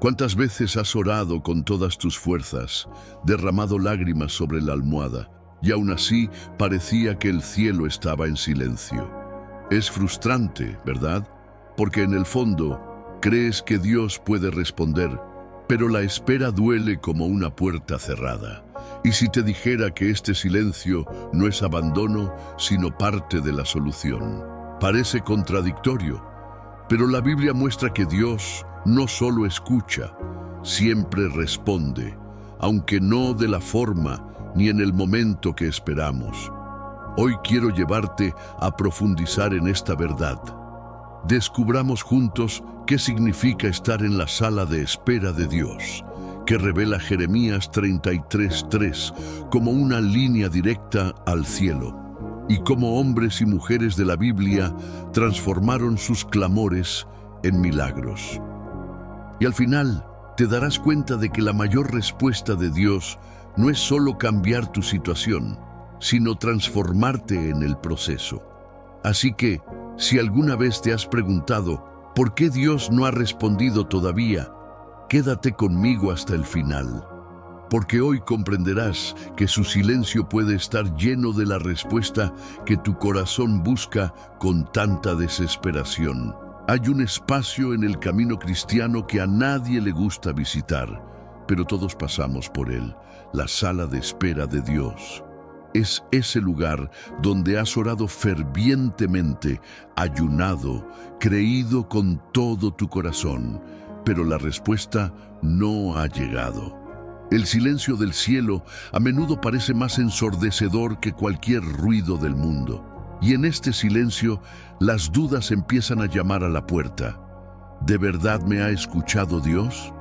¿Cuántas veces has orado con todas tus fuerzas, derramado lágrimas sobre la almohada, y aún así parecía que el cielo estaba en silencio? Es frustrante, ¿verdad? Porque en el fondo crees que Dios puede responder, pero la espera duele como una puerta cerrada. Y si te dijera que este silencio no es abandono, sino parte de la solución. Parece contradictorio, pero la Biblia muestra que Dios no solo escucha, siempre responde, aunque no de la forma ni en el momento que esperamos. Hoy quiero llevarte a profundizar en esta verdad. Descubramos juntos qué significa estar en la sala de espera de Dios, que revela Jeremías 33:3 como una línea directa al cielo, y cómo hombres y mujeres de la Biblia transformaron sus clamores en milagros. Y al final te darás cuenta de que la mayor respuesta de Dios no es solo cambiar tu situación, sino transformarte en el proceso. Así que, si alguna vez te has preguntado ¿por qué Dios no ha respondido todavía?, quédate conmigo hasta el final, porque hoy comprenderás que su silencio puede estar lleno de la respuesta que tu corazón busca con tanta desesperación. Hay un espacio en el camino cristiano que a nadie le gusta visitar, pero todos pasamos por él: la sala de espera de Dios. Es ese lugar donde has orado fervientemente, ayunado, creído con todo tu corazón, pero la respuesta no ha llegado. El silencio del cielo a menudo parece más ensordecedor que cualquier ruido del mundo. Y en este silencio, las dudas empiezan a llamar a la puerta. ¿De verdad me ha escuchado Dios?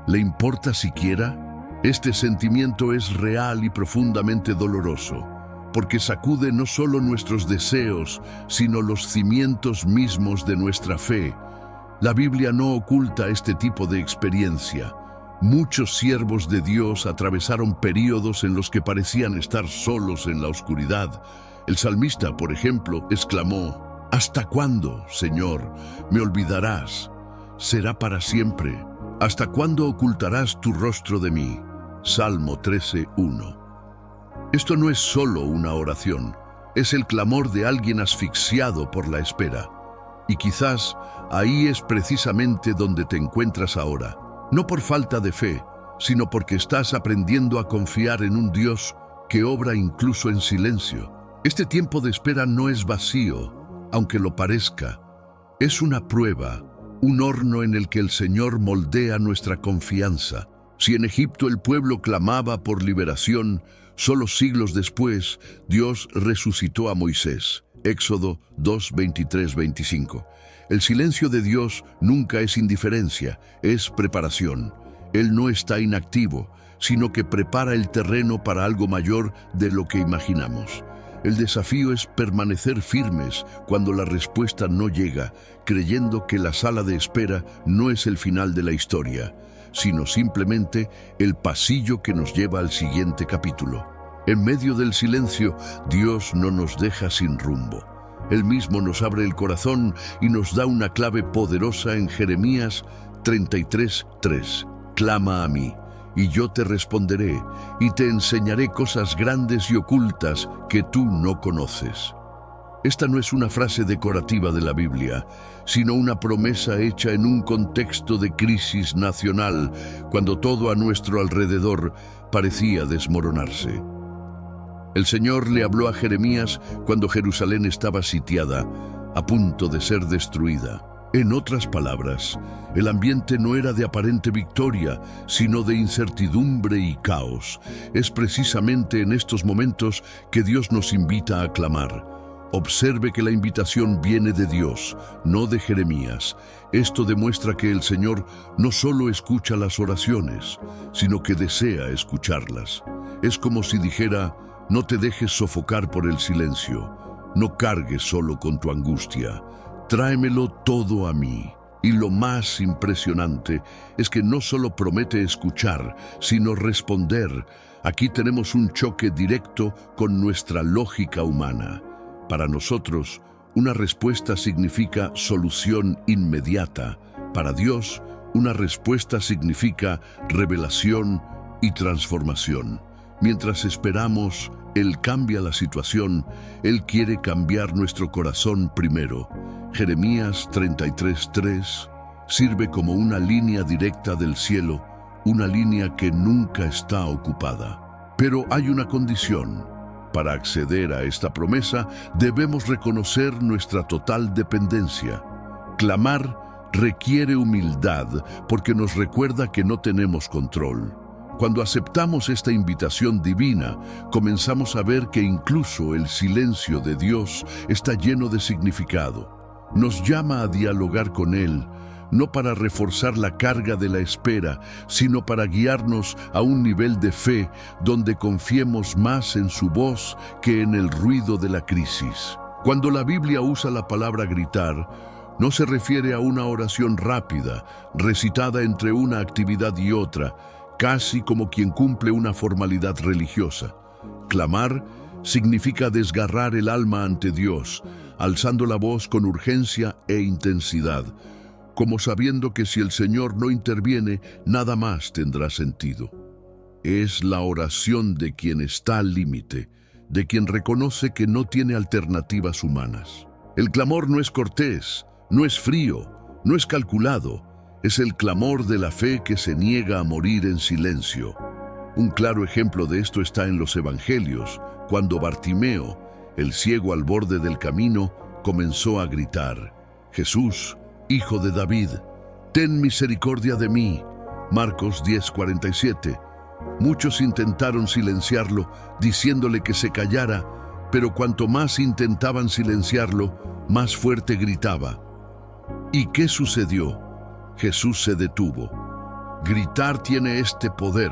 ¿Le importa siquiera? Este sentimiento es real y profundamente doloroso, porque sacude no solo nuestros deseos, sino los cimientos mismos de nuestra fe. La Biblia no oculta este tipo de experiencia. Muchos siervos de Dios atravesaron períodos en los que parecían estar solos en la oscuridad. El salmista, por ejemplo, exclamó: ¿Hasta cuándo, Señor, me olvidarás? ¿Será para siempre? ¿Hasta cuándo ocultarás tu rostro de mí? Salmo 13:1. Esto no es solo una oración, es el clamor de alguien asfixiado por la espera. Y quizás ahí es precisamente donde te encuentras ahora, no por falta de fe, sino porque estás aprendiendo a confiar en un Dios que obra incluso en silencio. Este tiempo de espera no es vacío, aunque lo parezca. Es una prueba, un horno en el que el Señor moldea nuestra confianza. Si en Egipto el pueblo clamaba por liberación, solo siglos después Dios resucitó a Moisés. Éxodo 2:23-25. El silencio de Dios nunca es indiferencia, es preparación. Él no está inactivo, sino que prepara el terreno para algo mayor de lo que imaginamos. El desafío es permanecer firmes cuando la respuesta no llega, creyendo que la sala de espera no es el final de la historia, sino simplemente el pasillo que nos lleva al siguiente capítulo. En medio del silencio, Dios no nos deja sin rumbo. Él mismo nos abre el corazón y nos da una clave poderosa en Jeremías 33:3. Clama a mí, y yo te responderé, y te enseñaré cosas grandes y ocultas que tú no conoces. Esta no es una frase decorativa de la Biblia, sino una promesa hecha en un contexto de crisis nacional, cuando todo a nuestro alrededor parecía desmoronarse. El Señor le habló a Jeremías cuando Jerusalén estaba sitiada, a punto de ser destruida. En otras palabras, el ambiente no era de aparente victoria, sino de incertidumbre y caos. Es precisamente en estos momentos que Dios nos invita a clamar. Observe que la invitación viene de Dios, no de Jeremías. Esto demuestra que el Señor no solo escucha las oraciones, sino que desea escucharlas. Es como si dijera: no te dejes sofocar por el silencio, no cargues solo con tu angustia, tráemelo todo a mí. Y lo más impresionante es que no solo promete escuchar, sino responder. Aquí tenemos un choque directo con nuestra lógica humana. Para nosotros, una respuesta significa solución inmediata. Para Dios, Una respuesta significa revelación y transformación. Mientras esperamos, Él cambia la situación. Él quiere cambiar nuestro corazón primero. Jeremías 33:3 sirve como una línea directa del cielo, una línea que nunca está ocupada. Pero hay una condición. Para acceder a esta promesa, debemos reconocer nuestra total dependencia. Clamar requiere humildad porque nos recuerda que no tenemos control. Cuando aceptamos esta invitación divina, comenzamos a ver que incluso el silencio de Dios está lleno de significado. Nos llama a dialogar con Él, no para reforzar la carga de la espera, sino para guiarnos a un nivel de fe donde confiemos más en su voz que en el ruido de la crisis. Cuando la Biblia usa la palabra gritar, no se refiere a una oración rápida, recitada entre una actividad y otra, casi como quien cumple una formalidad religiosa. Clamar significa desgarrar el alma ante Dios, alzando la voz con urgencia e intensidad, como sabiendo que si el Señor no interviene, nada más tendrá sentido. Es la oración de quien está al límite, de quien reconoce que no tiene alternativas humanas. El clamor no es cortés, no es frío, no es calculado, es el clamor de la fe que se niega a morir en silencio. Un claro ejemplo de esto está en los Evangelios, cuando Bartimeo, el ciego al borde del camino, comenzó a gritar: Jesús, Hijo de David, ten misericordia de mí. Marcos 10:47. Muchos intentaron silenciarlo, diciéndole que se callara, pero cuanto más intentaban silenciarlo, más fuerte gritaba. ¿Y qué sucedió? Jesús se detuvo. Gritar tiene este poder.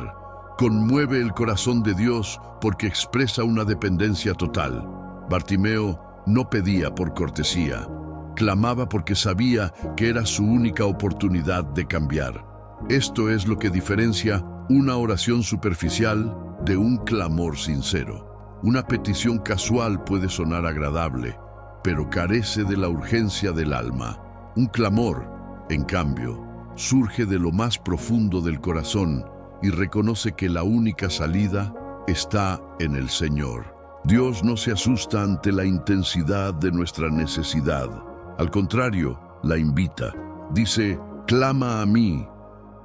Conmueve el corazón de Dios porque expresa una dependencia total. Bartimeo no pedía por cortesía. Clamaba porque sabía que era su única oportunidad de cambiar. Esto es lo que diferencia una oración superficial de un clamor sincero. Una petición casual puede sonar agradable, pero carece de la urgencia del alma. Un clamor, en cambio, surge de lo más profundo del corazón y reconoce que la única salida está en el Señor. Dios no se asusta ante la intensidad de nuestra necesidad. Al contrario, la invita. Dice: clama a mí,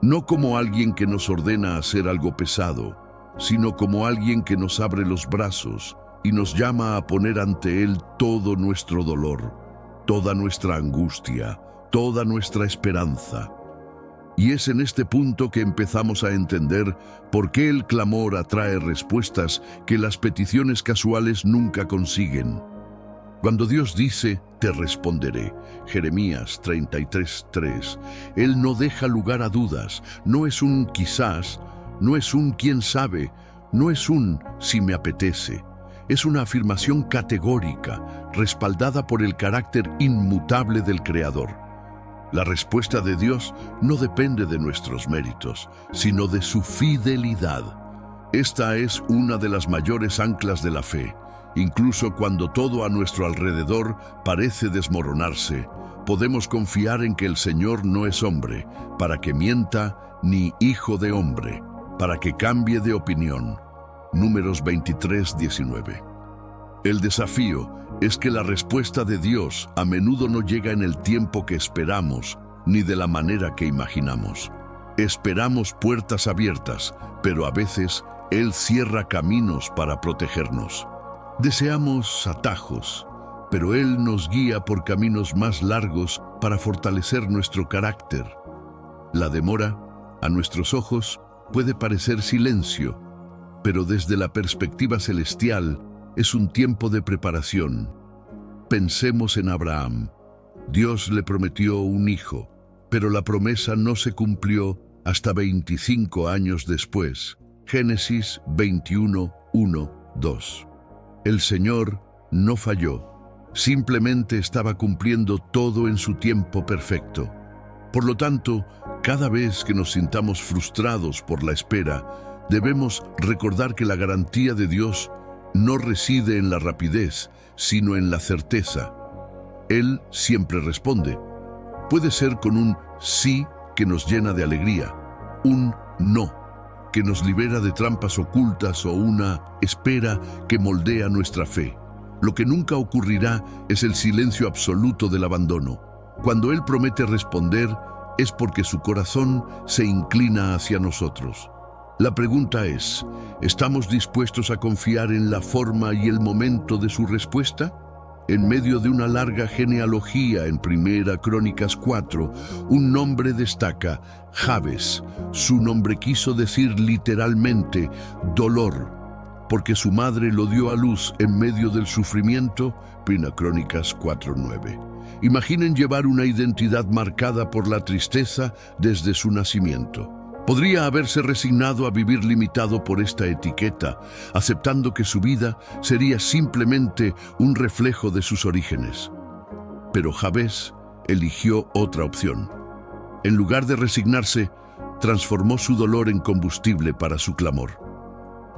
no como alguien que nos ordena hacer algo pesado, sino como alguien que nos abre los brazos y nos llama a poner ante Él todo nuestro dolor, toda nuestra angustia, toda nuestra esperanza. Y es en este punto que empezamos a entender por qué el clamor atrae respuestas que las peticiones casuales nunca consiguen. Cuando Dios dice: te responderé, Jeremías 33:3, Él no deja lugar a dudas, no es un quizás, no es un quién sabe, no es un si me apetece. Es una afirmación categórica, respaldada por el carácter inmutable del Creador. La respuesta de Dios no depende de nuestros méritos, sino de su fidelidad. Esta es una de las mayores anclas de la fe. Incluso cuando todo a nuestro alrededor parece desmoronarse, podemos confiar en que el Señor no es hombre, para que mienta, ni hijo de hombre, para que cambie de opinión. Números 23:19. El desafío es que la respuesta de Dios a menudo no llega en el tiempo que esperamos, ni de la manera que imaginamos. Esperamos puertas abiertas, pero a veces Él cierra caminos para protegernos. Deseamos atajos, pero Él nos guía por caminos más largos para fortalecer nuestro carácter. La demora, a nuestros ojos, puede parecer silencio, pero desde la perspectiva celestial es un tiempo de preparación. Pensemos en Abraham. Dios le prometió un hijo, pero la promesa no se cumplió hasta 25 años después. Génesis 21:1-2. El Señor no falló, simplemente estaba cumpliendo todo en su tiempo perfecto. Por lo tanto, cada vez que nos sintamos frustrados por la espera, debemos recordar que la garantía de Dios no reside en la rapidez, sino en la certeza. Él siempre responde. Puede ser con un sí que nos llena de alegría, un no que nos libera de trampas ocultas o una espera que moldea nuestra fe. Lo que nunca ocurrirá es el silencio absoluto del abandono. Cuando Él promete responder, es porque su corazón se inclina hacia nosotros. La pregunta es, ¿estamos dispuestos a confiar en la forma y el momento de su respuesta? En medio de una larga genealogía en Primera Crónicas 4, un nombre destaca, Jabes. Su nombre quiso decir literalmente dolor, porque su madre lo dio a luz en medio del sufrimiento, Primera Crónicas 4:9. Imaginen llevar una identidad marcada por la tristeza desde su nacimiento. Podría haberse resignado a vivir limitado por esta etiqueta, aceptando que su vida sería simplemente un reflejo de sus orígenes. Pero Jabes eligió otra opción. En lugar de resignarse, transformó su dolor en combustible para su clamor.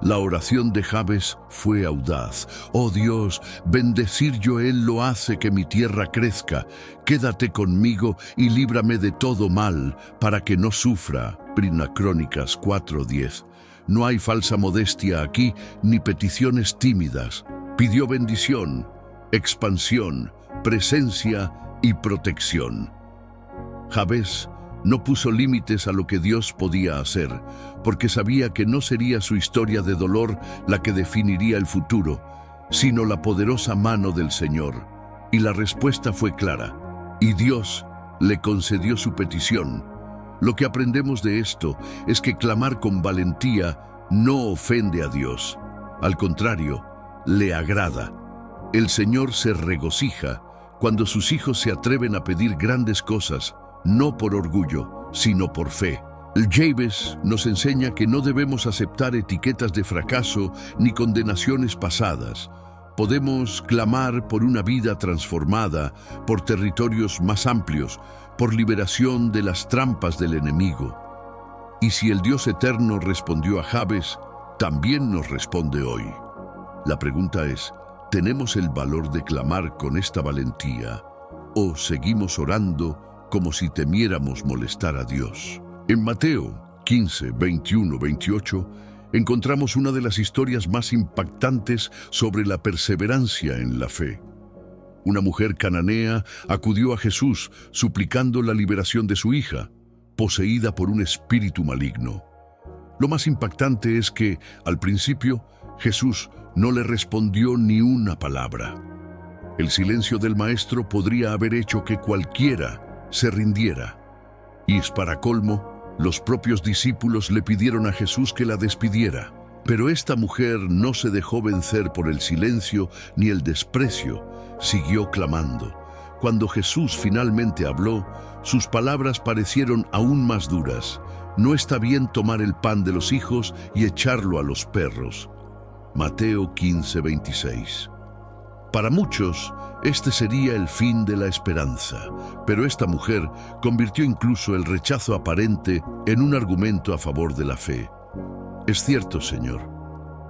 La oración de Jabes fue audaz. Oh Dios, bendecir yo Él lo hace que mi tierra crezca. Quédate conmigo y líbrame de todo mal, para que no sufra. Primera Crónicas 4:10. No hay falsa modestia aquí, ni peticiones tímidas. Pidió bendición, expansión, presencia y protección. Jabes no puso límites a lo que Dios podía hacer, porque sabía que no sería su historia de dolor la que definiría el futuro, sino la poderosa mano del Señor. Y la respuesta fue clara, y Dios le concedió su petición. Lo que aprendemos de esto es que clamar con valentía no ofende a Dios. Al contrario, le agrada. El Señor se regocija cuando sus hijos se atreven a pedir grandes cosas, no por orgullo, sino por fe. El Jabes nos enseña que no debemos aceptar etiquetas de fracaso ni condenaciones pasadas. Podemos clamar por una vida transformada, por territorios más amplios, por liberación de las trampas del enemigo. Y si el Dios eterno respondió a Jabes, también nos responde hoy. La pregunta es, ¿tenemos el valor de clamar con esta valentía o seguimos orando como si temiéramos molestar a Dios? En Mateo 15, 21, 28, encontramos una de las historias más impactantes sobre la perseverancia en la fe. Una mujer cananea acudió a Jesús suplicando la liberación de su hija, poseída por un espíritu maligno. Lo más impactante es que, al principio, Jesús no le respondió ni una palabra. El silencio del maestro podría haber hecho que cualquiera se rindiera. Y para colmo, los propios discípulos le pidieron a Jesús que la despidiera. Pero esta mujer no se dejó vencer por el silencio ni el desprecio, siguió clamando. Cuando Jesús finalmente habló, sus palabras parecieron aún más duras. No está bien tomar el pan de los hijos y echarlo a los perros. Mateo 15, 26. Para muchos, este sería el fin de la esperanza, pero esta mujer convirtió incluso el rechazo aparente en un argumento a favor de la fe. Es cierto, Señor,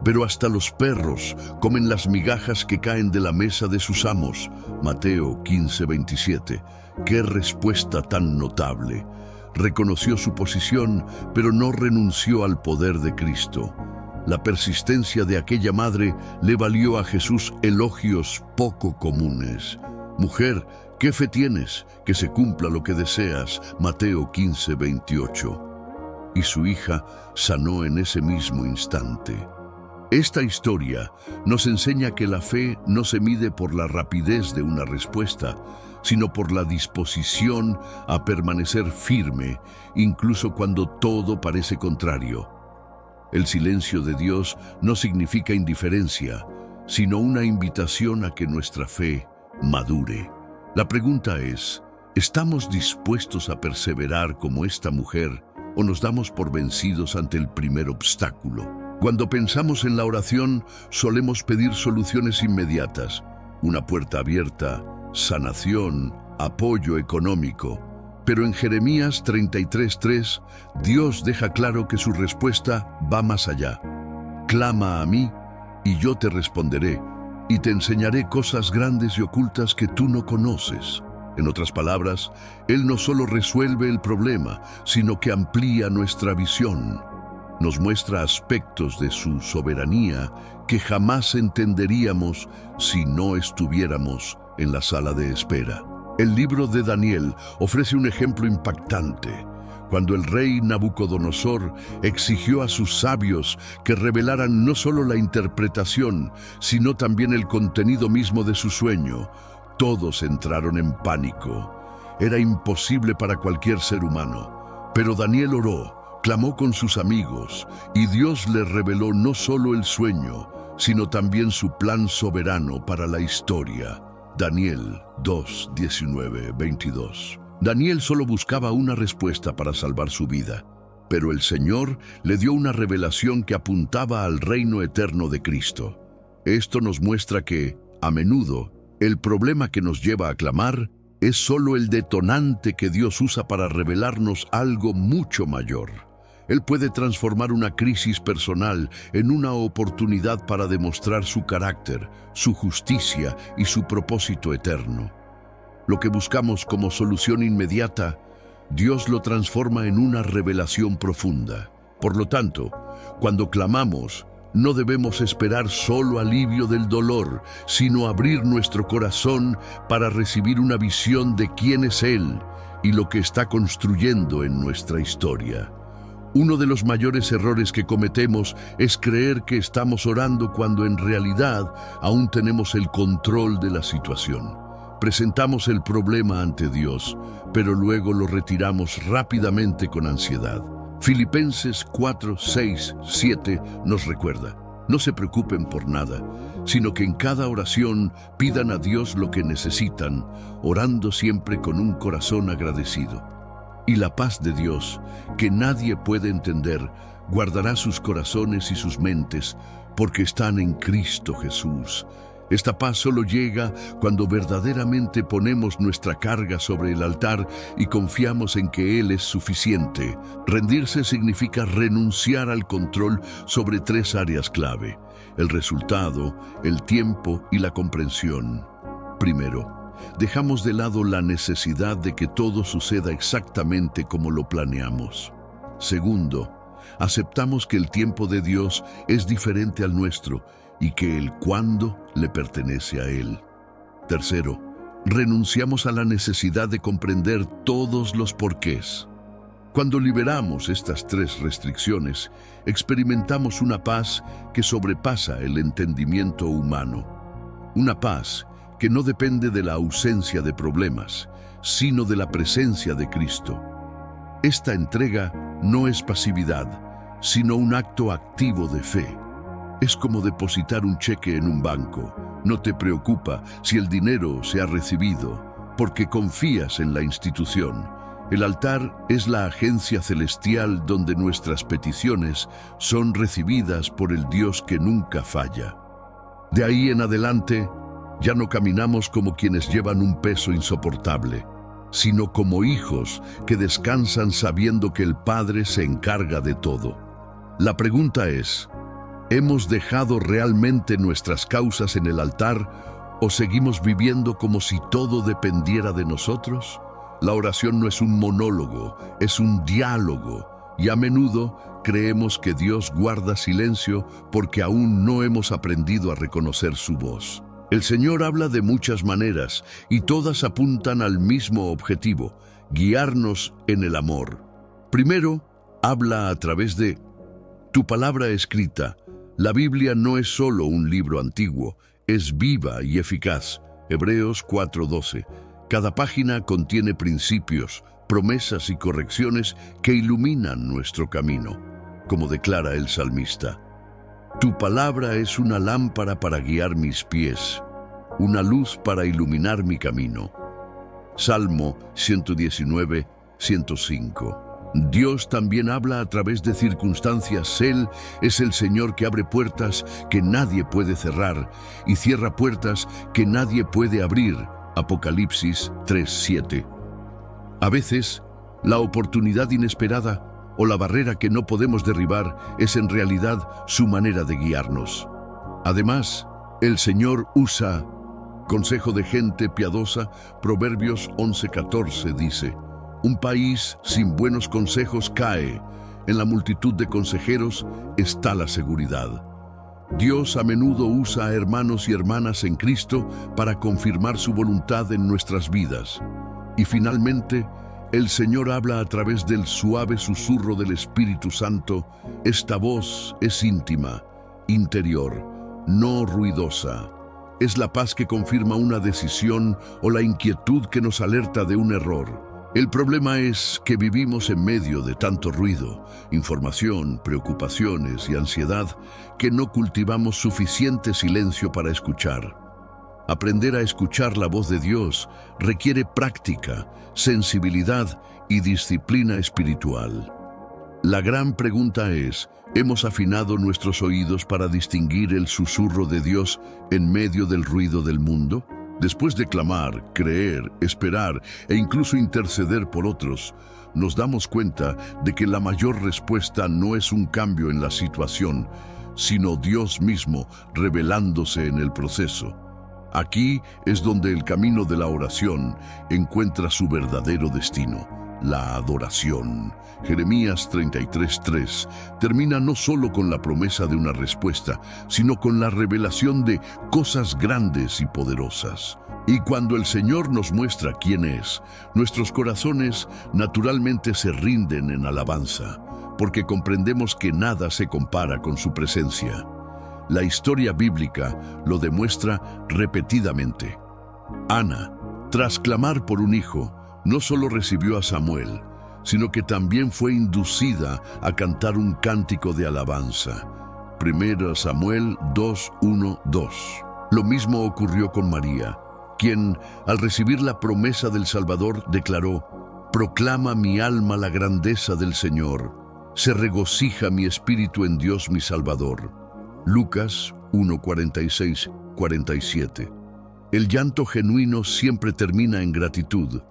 pero hasta los perros comen las migajas que caen de la mesa de sus amos. Mateo 15, 27. ¡Qué respuesta tan notable! Reconoció su posición, pero no renunció al poder de Cristo. La persistencia de aquella madre le valió a Jesús elogios poco comunes. Mujer, ¿qué fe tienes? Que se cumpla lo que deseas. Mateo 15, 28. Y su hija sanó en ese mismo instante. Esta historia nos enseña que la fe no se mide por la rapidez de una respuesta, sino por la disposición a permanecer firme, incluso cuando todo parece contrario. El silencio de Dios no significa indiferencia, sino una invitación a que nuestra fe madure. La pregunta es, ¿estamos dispuestos a perseverar como esta mujer o nos damos por vencidos ante el primer obstáculo? Cuando pensamos en la oración, solemos pedir soluciones inmediatas, una puerta abierta, sanación, apoyo económico. Pero en Jeremías 33:3, Dios deja claro que su respuesta va más allá. Clama a mí, y yo te responderé, y te enseñaré cosas grandes y ocultas que tú no conoces. En otras palabras, Él no solo resuelve el problema, sino que amplía nuestra visión. Nos muestra aspectos de su soberanía que jamás entenderíamos si no estuviéramos en la sala de espera. El libro de Daniel ofrece un ejemplo impactante. Cuando el rey Nabucodonosor exigió a sus sabios que revelaran no solo la interpretación, sino también el contenido mismo de su sueño, todos entraron en pánico. Era imposible para cualquier ser humano. Pero Daniel oró, clamó con sus amigos, y Dios le reveló no solo el sueño, sino también su plan soberano para la historia. Daniel 2, 19, 22. Daniel solo buscaba una respuesta para salvar su vida, pero el Señor le dio una revelación que apuntaba al reino eterno de Cristo. Esto nos muestra que, a menudo, el problema que nos lleva a clamar es solo el detonante que Dios usa para revelarnos algo mucho mayor. Él puede transformar una crisis personal en una oportunidad para demostrar su carácter, su justicia y su propósito eterno. Lo que buscamos como solución inmediata, Dios lo transforma en una revelación profunda. Por lo tanto, cuando clamamos, no debemos esperar solo alivio del dolor, sino abrir nuestro corazón para recibir una visión de quién es Él y lo que está construyendo en nuestra historia. Uno de los mayores errores que cometemos es creer que estamos orando cuando en realidad aún tenemos el control de la situación. Presentamos el problema ante Dios, pero luego lo retiramos rápidamente con ansiedad. Filipenses 4, 6, 7 nos recuerda: no se preocupen por nada, sino que en cada oración pidan a Dios lo que necesitan, orando siempre con un corazón agradecido. Y la paz de Dios, que nadie puede entender, guardará sus corazones y sus mentes, porque están en Cristo Jesús. Esta paz solo llega cuando verdaderamente ponemos nuestra carga sobre el altar y confiamos en que Él es suficiente. Rendirse significa renunciar al control sobre 3 áreas clave: el resultado, el tiempo y la comprensión. Primero, dejamos de lado la necesidad de que todo suceda exactamente como lo planeamos. Segundo, aceptamos que el tiempo de Dios es diferente al nuestro y que el cuándo le pertenece a Él. Tercero, renunciamos a la necesidad de comprender todos los porqués. Cuando liberamos estas 3 restricciones, experimentamos una paz que sobrepasa el entendimiento humano. Una paz que no depende de la ausencia de problemas, sino de la presencia de Cristo. Esta entrega no es pasividad, sino un acto activo de fe. Es como depositar un cheque en un banco. No te preocupa si el dinero se ha recibido, porque confías en la institución. El altar es la agencia celestial donde nuestras peticiones son recibidas por el Dios que nunca falla. De ahí en adelante, ya no caminamos como quienes llevan un peso insoportable, sino como hijos que descansan sabiendo que el Padre se encarga de todo. La pregunta es: ¿hemos dejado realmente nuestras causas en el altar o seguimos viviendo como si todo dependiera de nosotros? La oración no es un monólogo, es un diálogo, y a menudo creemos que Dios guarda silencio porque aún no hemos aprendido a reconocer su voz. El Señor habla de muchas maneras y todas apuntan al mismo objetivo: guiarnos en el amor. Primero, habla a través de tu palabra escrita. La Biblia no es solo un libro antiguo, es viva y eficaz. Hebreos 4:12. Cada página contiene principios, promesas y correcciones que iluminan nuestro camino, como declara el salmista. Tu palabra es una lámpara para guiar mis pies, una luz para iluminar mi camino. Salmo 119, 105. Dios también habla a través de circunstancias. Él es el Señor que abre puertas que nadie puede cerrar y cierra puertas que nadie puede abrir. Apocalipsis 3:7. A veces, la oportunidad inesperada o la barrera que no podemos derribar es en realidad su manera de guiarnos. Además, el Señor usa Consejo de gente piadosa, Proverbios 11:14 dice: un país sin buenos consejos cae, en la multitud de consejeros está la seguridad. Dios a menudo usa a hermanos y hermanas en Cristo para confirmar su voluntad en nuestras vidas. Y finalmente, el Señor habla a través del suave susurro del Espíritu Santo. Esta voz es íntima, interior, no ruidosa. Es la paz que confirma una decisión o la inquietud que nos alerta de un error. El problema es que vivimos en medio de tanto ruido, información, preocupaciones y ansiedad que no cultivamos suficiente silencio para escuchar. Aprender a escuchar la voz de Dios requiere práctica, sensibilidad y disciplina espiritual. La gran pregunta es: ¿hemos afinado nuestros oídos para distinguir el susurro de Dios en medio del ruido del mundo? Después de clamar, creer, esperar e incluso interceder por otros, nos damos cuenta de que la mayor respuesta no es un cambio en la situación, sino Dios mismo revelándose en el proceso. Aquí es donde el camino de la oración encuentra su verdadero destino: la adoración. Jeremías 33:3 termina no solo con la promesa de una respuesta, sino con la revelación de cosas grandes y poderosas. Y cuando el Señor nos muestra quién es, nuestros corazones naturalmente se rinden en alabanza, porque comprendemos que nada se compara con su presencia. La historia bíblica lo demuestra repetidamente. Ana, tras clamar por un hijo, no solo recibió a Samuel, sino que también fue inducida a cantar un cántico de alabanza. 1 Samuel 2:1-2. Lo mismo ocurrió con María, quien, al recibir la promesa del Salvador, declaró: «Proclama mi alma la grandeza del Señor, se regocija mi espíritu en Dios mi Salvador». Lucas 1:46-47. El llanto genuino siempre termina en gratitud,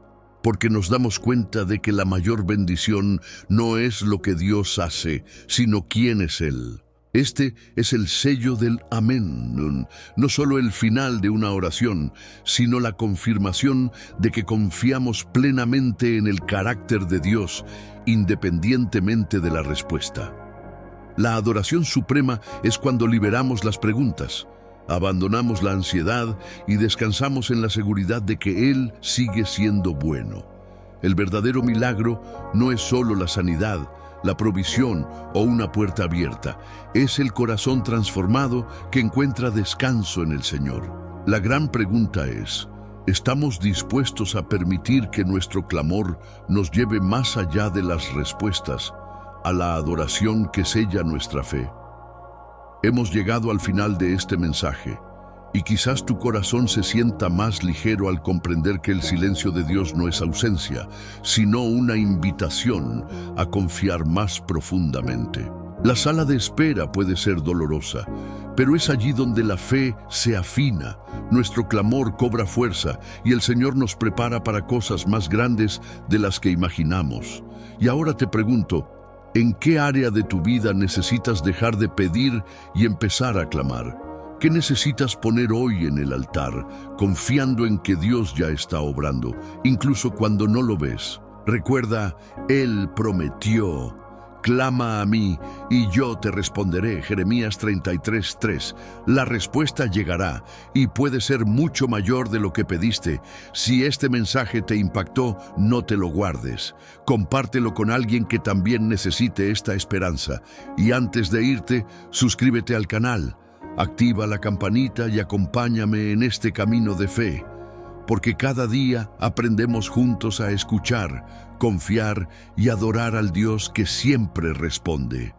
porque nos damos cuenta de que la mayor bendición no es lo que Dios hace, sino quién es Él. Este es el sello del amén, no solo el final de una oración, sino la confirmación de que confiamos plenamente en el carácter de Dios, independientemente de la respuesta. La adoración suprema es cuando liberamos las preguntas, abandonamos la ansiedad y descansamos en la seguridad de que Él sigue siendo bueno. El verdadero milagro no es solo la sanidad, la provisión o una puerta abierta. Es el corazón transformado que encuentra descanso en el Señor. La gran pregunta es: ¿estamos dispuestos a permitir que nuestro clamor nos lleve más allá de las respuestas, a la adoración que sella nuestra fe? Hemos llegado al final de este mensaje, y quizás tu corazón se sienta más ligero al comprender que el silencio de Dios no es ausencia, sino una invitación a confiar más profundamente. La sala de espera puede ser dolorosa, pero es allí donde la fe se afina, nuestro clamor cobra fuerza y el Señor nos prepara para cosas más grandes de las que imaginamos. Y ahora te pregunto: ¿en qué área de tu vida necesitas dejar de pedir y empezar a clamar? ¿Qué necesitas poner hoy en el altar, confiando en que Dios ya está obrando, incluso cuando no lo ves? Recuerda, Él prometió: «Clama a mí y yo te responderé». Jeremías 33:3. La respuesta llegará y puede ser mucho mayor de lo que pediste. Si este mensaje te impactó, no te lo guardes. Compártelo con alguien que también necesite esta esperanza. Y antes de irte, suscríbete al canal, activa la campanita y acompáñame en este camino de fe, porque cada día aprendemos juntos a escuchar, confiar y adorar al Dios que siempre responde.